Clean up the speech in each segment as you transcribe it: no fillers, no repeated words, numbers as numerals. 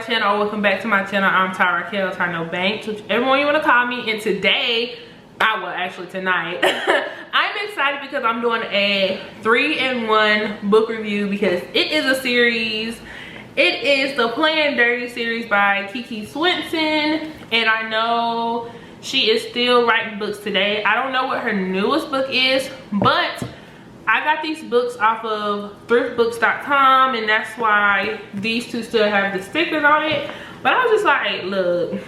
my channel, or welcome back to my channel. I'm Tyno Banks, whichever one you want to call me. And today, tonight, I'm excited because I'm doing a 3-in-1 book review because it is a series. It is the Playing Dirty series by Kiki Swinson, and I know she is still writing books today. I don't know what her newest book is, but I got these books off of thriftbooks.com, and that's why these two still have the stickers on it. But I was just like, look,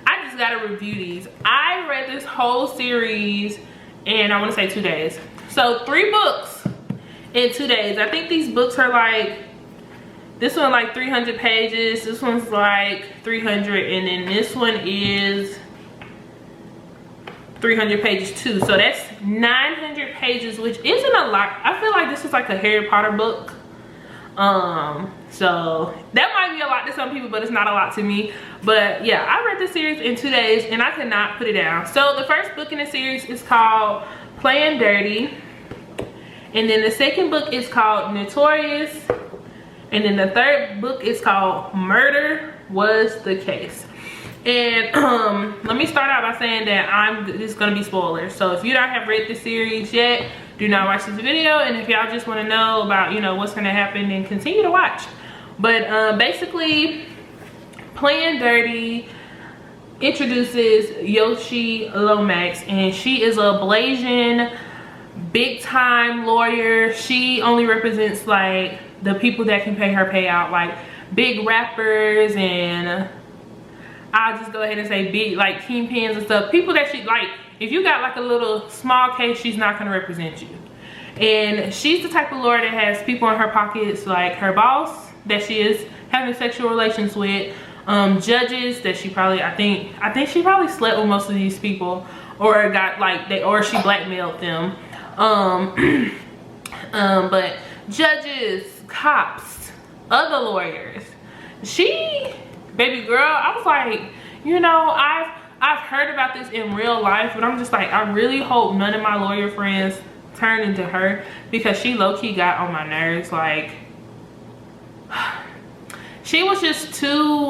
I just gotta review these. I read this whole series in, I want to say 2 days. So 3 books in 2 days. I think these books are like, this one like 300 pages, this one's like 300, and then this one is 300 pages too. So that's 900 pages, which isn't a lot. I feel like this is like a Harry Potter book. So that might be a lot to some people, but it's not a lot to me. But yeah, I read the series in 2 days and I could not put it down. So the first book in the series is called Playing Dirty, and then the second book is called Notorious, and then the third book is called Murder Was the Case. And let me start out by saying that this is gonna be spoilers. So if you don't have read this series yet, do not watch this video. And if y'all just want to know about, you know, what's gonna happen, then continue to watch. But basically, Playing Dirty introduces Yoshi Lomax, and she is a Blasian big time lawyer. She only represents like the people that can pay her payout, like big rappers, and I'll just go ahead and say big, like kingpins and stuff. People that she, like, if you got like a little small case, she's not gonna represent you. And she's the type of lawyer that has people in her pockets, like her boss that she is having sexual relations with, judges that she probably, I think she probably slept with most of these people, or got like or she blackmailed them. But judges, cops, other lawyers. Baby girl, I was like, you know, I've heard about this in real life, but I'm just like, I really hope none of my lawyer friends turn into her, because she low-key got on my nerves. Like, she was too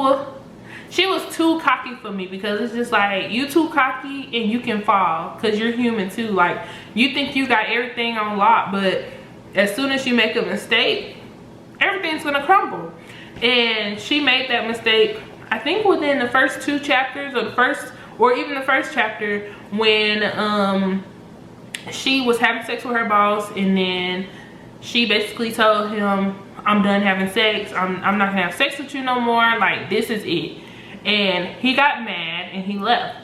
cocky for me, because it's just like, you too cocky and you can fall, because you're human too. Like, you think you got everything on lock, but as soon as you make a mistake, everything's gonna crumble. And she made that mistake, I think within the first 2 chapters, or even the first chapter, when she was having sex with her boss, and then she basically told him, I'm done having sex, I'm not gonna have sex with you no more, like this is it. And he got mad and he left.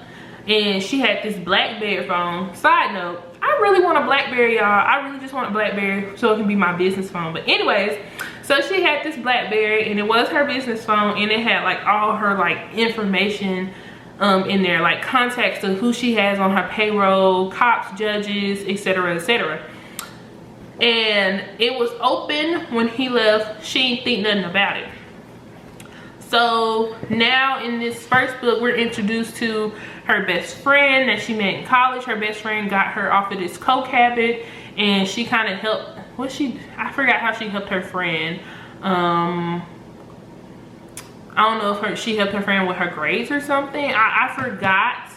And she had this BlackBerry phone. Side note, I really want a BlackBerry, y'all. I really just want a BlackBerry so it can be my business phone. But anyways, so she had this BlackBerry, and it was her business phone, and it had like all her like information in there, like contacts to who she has on her payroll, cops, judges, etc., etc. And it was open when he left. She didn't think nothing about it. So now in this first book, we're introduced to her best friend that she met in college. Her best friend got her off of this coke habit, and she kind of helped. I forgot how she helped her friend. I don't know if she helped her friend with her grades or something. I forgot.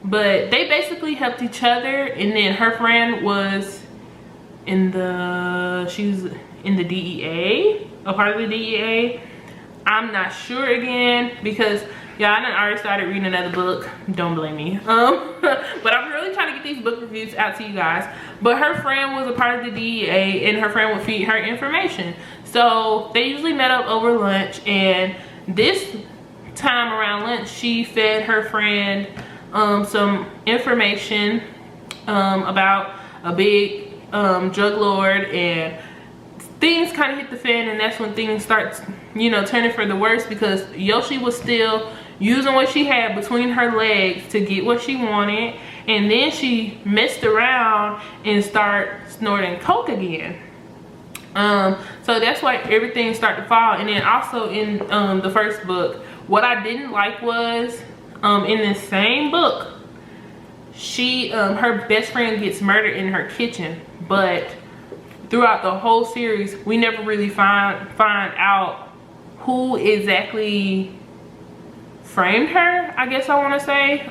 But they basically helped each other, and then her friend was she was in the DEA, a part of the DEA. I'm not sure again, because y'all, I done already started reading another book. Don't blame me. But I'm really trying to get these book reviews out to you guys. But her friend was a part of the DEA, and her friend would feed her information. So they usually met up over lunch, and this time around lunch, she fed her friend some information about a big drug lord, and things kind of hit the fan, and that's when things start, you know, turning for the worse, because Yoshi was still using what she had between her legs to get what she wanted, and then she messed around and started snorting coke again. So that's why everything started to fall. And then also in the first book, what I didn't like was in the same book, her best friend gets murdered in her kitchen, but throughout the whole series we never really find out who exactly framed her, I guess I want to say.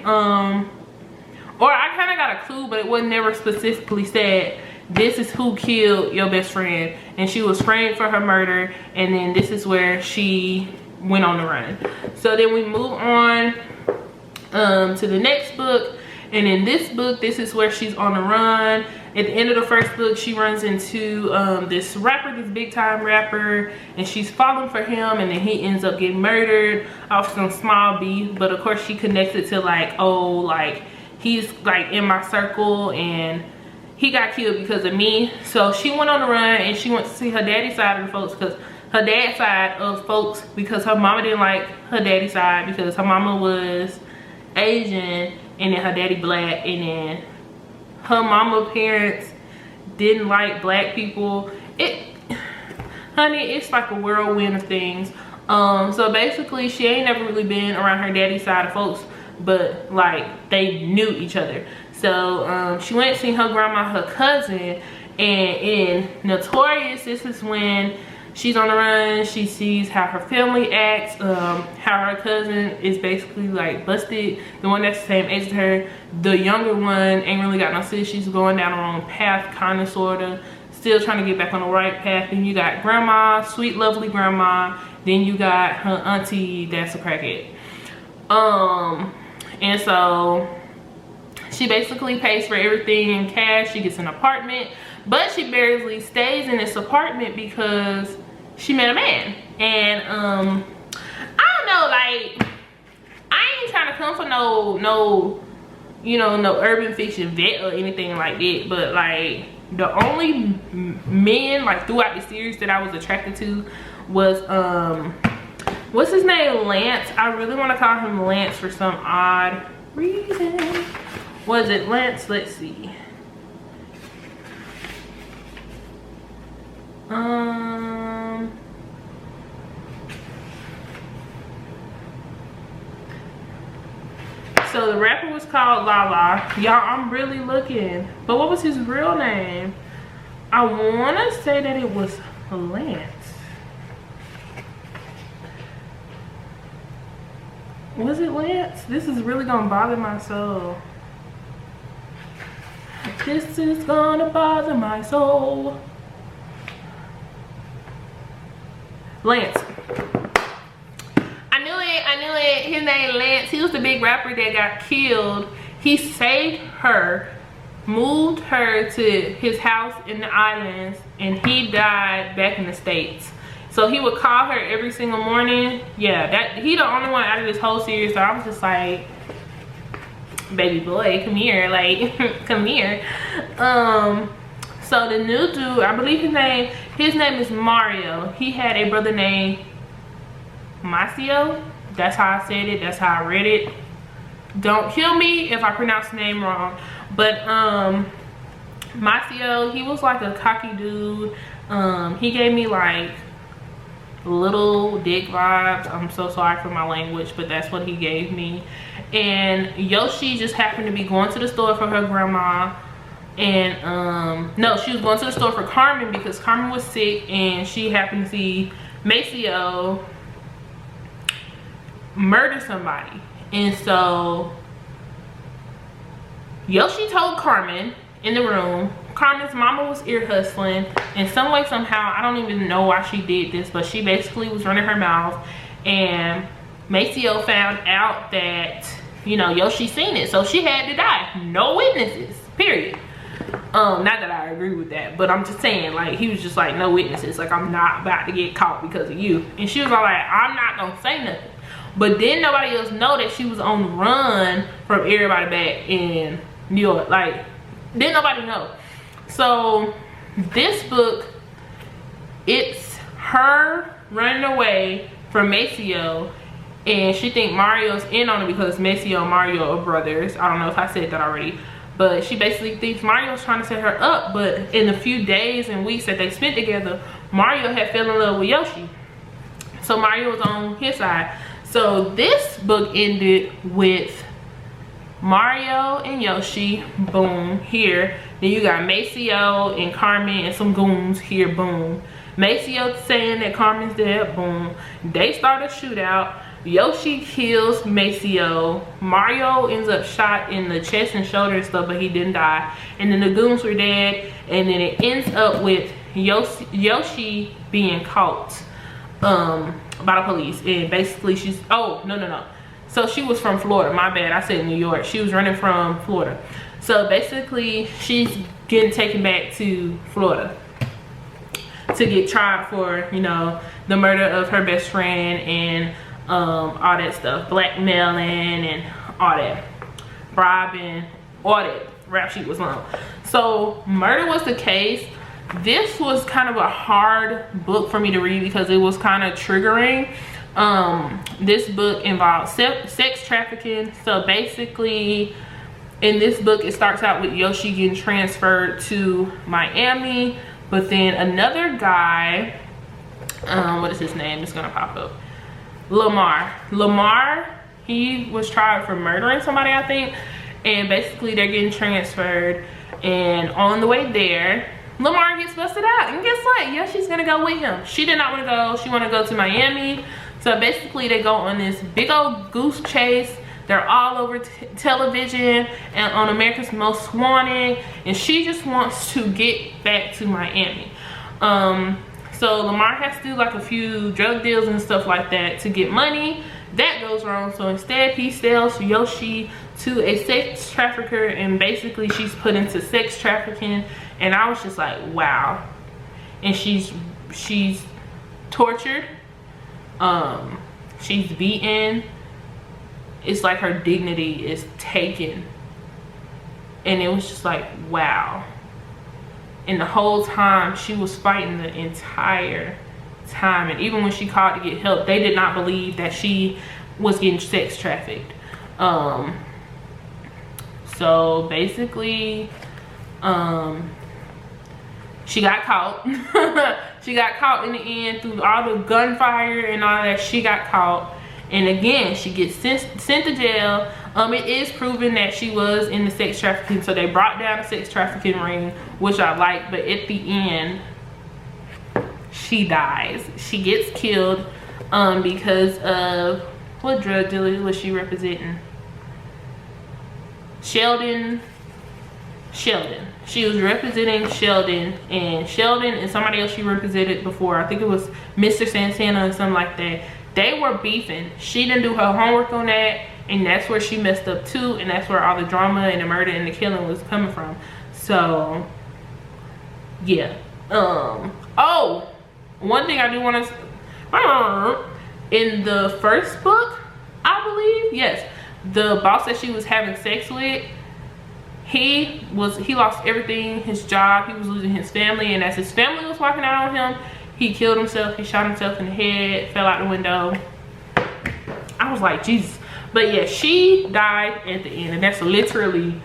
Or I kind of got a clue, but it was never specifically said this is who killed your best friend, and she was framed for her murder, and then this is where she went on the run. So then we move on to the next book, and in this book, this is where she's on the run. At the end of the first book, she runs into this rapper, this big time rapper, and she's falling for him, and then he ends up getting murdered off some small beef. But of course she connects it to like, oh, like he's like in my circle and he got killed because of me. So she went on the run and she went to see her daddy's side of the folks, because her dad's side of folks, because her mama didn't like her daddy's side because her mama was Asian and then her daddy black, and then her mama parents didn't like black people. Honey, it's like a whirlwind of things. So basically she ain't never really been around her daddy's side of folks, but like they knew each other. So she went to see her grandma, her cousin, and in Notorious, this is when she's on the run. She sees how her family acts, how her cousin is basically like busted, the one that's the same age as her. The younger one ain't really got no sense. She's going down the wrong path, kind of, sort of, still trying to get back on the right path. Then you got grandma, sweet lovely grandma. Then you got her auntie that's a crackhead. And so she basically pays for everything in cash. She gets an apartment, but she barely stays in this apartment because she met a man. And I don't know, like, I ain't trying to come for no you know, no urban fiction vet or anything like that, but like the only men like throughout the series that I was attracted to was what's his name, Lance. I really want to call him Lance for some odd reason. Was it Lance? Let's see. So the rapper was called Lala. Y'all, I'm really looking. But what was his real name? I want to say that it was Lance. Was it Lance? This is really gonna bother my soul. This is gonna bother my soul. Lance. I knew it. His name Lance. He was the big rapper that got killed. He saved her, moved her to his house in the islands, and he died back in the States. So he would call her every single morning. Yeah, that he the only one out of this whole series. So I was just like, baby boy, come here, like come here. So the new dude, I believe his name is Mario. He had a brother named Maceo. That's how I said it, that's how I read it. Don't kill me if I pronounce the name wrong. But Maceo, he was like a cocky dude. He gave me like little dick vibes. I'm so sorry for my language, but that's what he gave me. And Yoshi just happened to be going to the store for her grandma. And no, she was going to the store for Carmen because Carmen was sick, and she happened to see Maceo murder somebody. And so Yoshi told Carmen in the room. Carmen's mama was ear hustling in some way, somehow. I don't even know why she did this, but she basically was running her mouth, and Maceo found out that, you know, Yoshi seen it, so she had to die. No witnesses, period. Not that I agree with that, but I'm just saying, like, he was just like, no witnesses, like, I'm not about to get caught because of you. And she was all like, I'm not gonna say nothing. But then nobody else know that she was on the run from everybody back in New York. Like, didn't nobody know. So this book, it's her running away from Maceo, and she think Mario's in on it because Maceo and Mario are brothers. I don't know if I said that already, but she basically thinks Mario's trying to set her up. But in the few days and weeks that they spent together, Mario had fell in love with Yoshi, so Mario was on his side. So this book ended with Mario and Yoshi, boom, here. Then you got Maceo and Carmen and some goons here, boom. Maceo saying that Carmen's dead. Boom. They start a shootout. Yoshi kills Maceo. Mario ends up shot in the chest and shoulder and stuff, but he didn't die. And then the goons were dead. And then it ends up with Yoshi being caught by the police. And basically she's, oh, no. So she was from Florida. My bad, I said New York. She was running from Florida. So basically she's getting taken back to Florida to get tried for, you know, the murder of her best friend and all that stuff, blackmailing and all that, bribing, all that. Rap sheet was long. So murder was the case. This was kind of a hard book for me to read because it was kind of triggering. This book involved sex trafficking. So basically in this book it starts out with Yoshi getting transferred to Miami, but then another guy, what is his name, it's gonna pop up, Lamar, he was tried for murdering somebody, I think, and basically they're getting transferred. And on the way there, Lamar gets busted out, and guess what? Yeah, she's gonna go with him. She did not want to go. She want to go to Miami. So basically they go on this big old goose chase. They're all over television and on America's Most Wanted, and she just wants to get back to Miami. So Lamar has to do like a few drug deals and stuff like that to get money. That goes wrong, so instead he sells Yoshi to a sex trafficker, and basically she's put into sex trafficking. And I was just like, wow. And she's tortured, she's beaten. It's like her dignity is taken, and it was just like, wow. And the whole time she was fighting the entire time, and even when she called to get help, they did not believe that she was getting sex trafficked. So basically she got caught. She got caught in the end through all the gunfire and all that. She got caught, and again she gets sent to jail. It is proven that she was in the sex trafficking, so they brought down the sex trafficking ring, which I like. But at the end she dies. She gets killed because of, what drug dealer was she representing? Sheldon. She was representing Sheldon and somebody else she represented before. I think it was Mr. Santana or something like that. They were beefing. She didn't do her homework on that, and that's where she messed up too, and that's where all the drama and the murder and the killing was coming from. So yeah. Oh, one thing I do want to, in the first book, I believe, yes, the boss that she was having sex with, he lost everything, his job, he was losing his family, and as his family was walking out on him, he killed himself. He shot himself in the head, fell out the window. I was like, Jesus. But yeah, she died at the end, and that's literally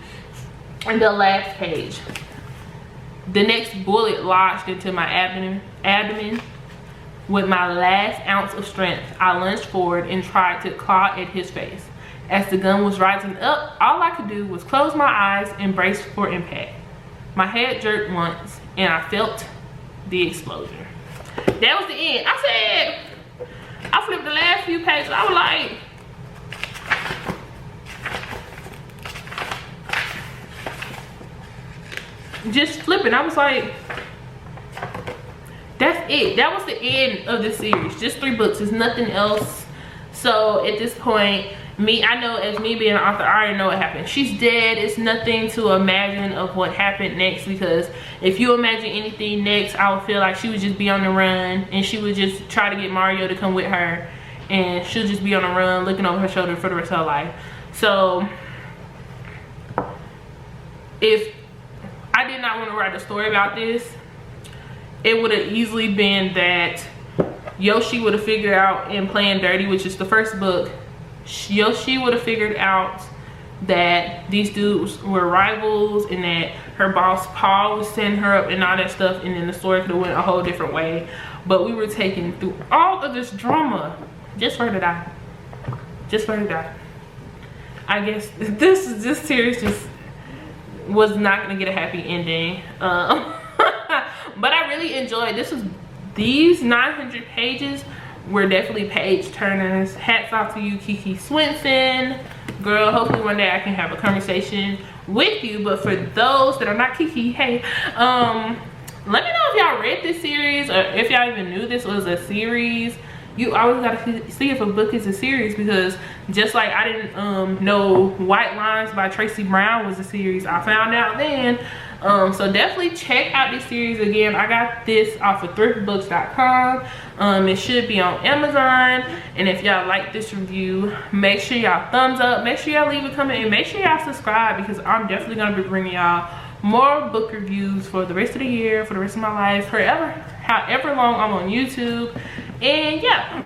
in the last page. The next bullet lodged into my abdomen. With my last ounce of strength, I lunged forward and tried to claw at his face. As the gun was rising up, all I could do was close my eyes and brace for impact. My head jerked once, and I felt the explosion. That was the end. I said, I flipped the last few pages. I was like, just flipping. I was like, that's it. That was the end of the series. Just 3 books. There's nothing else. So at this point, I know as me being an author, I already know what happened. She's dead. It's nothing to imagine of what happened next, because if you imagine anything next, I would feel like she would just be on the run, and she would just try to get Mario to come with her, and she'll just be on the run looking over her shoulder for the rest of her life. So if I did not want to write a story about this, it would have easily been that Yoshi would have figured out in Playing Dirty, which is the first book, Yoshi would have figured out that these dudes were rivals and that her boss Paul was setting her up and all that stuff, and then the story could have went a whole different way. But we were taken through all of this drama just for her to die. Just for her to die. I guess this series just was not gonna get a happy ending. But I really enjoyed this. these 900 pages were definitely page turners. Hats off to you, Kiki Swinson. Girl, hopefully one day I can have a conversation with you. But for those that are not Kiki, hey, let me know if y'all read this series, or if y'all even knew this was a series. You always gotta see if a book is a series, because just like I didn't know White Lines by Tracy Brown was a series, I found out then. So definitely check out this series. Again, I got this off of thriftbooks.com. It should be on Amazon. And if y'all like this review, make sure y'all thumbs up, make sure y'all leave a comment, and make sure y'all subscribe, because I'm definitely gonna be bringing y'all more book reviews for the rest of the year, for the rest of my life, forever, however long I'm on YouTube. And yeah.